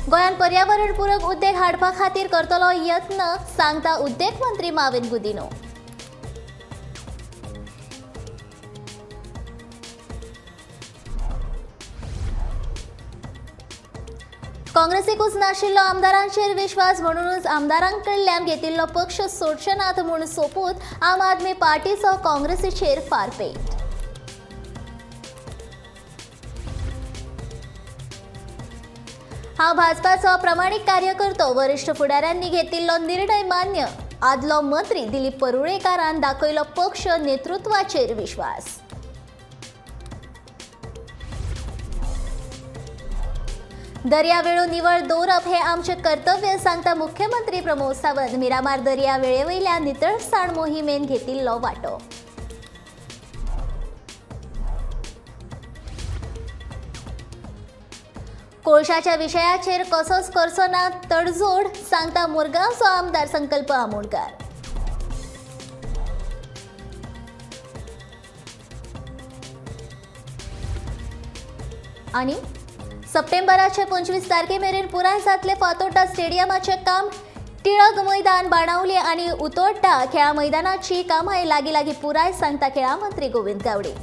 गोंयान पर्यावरणपूरक उद्देग हाडपा खातीर करतलो यत्न, सांगता उद्देग मंत्री माविन गुदिन्हो. काँग्रेसीकूच नाशिल्लो आमदारांचेर विश्वास म्हणूनच आमदारांकडल्यान घेतिल्लो पक्ष सोडचे नात म्हूण सोपूत आम आदमी पार्टीचो काँग्रेसीचेर फारपेट. हांव भाजपाचो प्रामाणीक कार्यकर्तो. वरिष्ठ फुडाऱ्यांनी घेतिल्लो निर्णय मान्य. आदलो मंत्री दिलीप परुळेकारान दाखयलो पक्ष नेतृत्वाचेर विश्वास. दर्यावेळो निवळ दवरप हे आमचे कर्तव्य, सांगता मुख्यमंत्री प्रमोद सावंत. मिरामार दर्या वेळेवयल्या नितळसाण मोहिमेन घेतिल्लो वांटो. कोळशाच्या विशयाचेर कसोच करचो ना तडजोड, सांगता मुरगांवचो आमदार संकल्प आमोणकार. आनी सप्टेंबराचे 25 तारखेमेरेन पुराय जातले फातोर्डा स्टेडियमाचे काम. टिळक मैदान, बाणावली आनी उतोड्डा खेळा मैदानाची कामां लागीं पुराय, सांगता खेळा मंत्री गोविंद गावडे.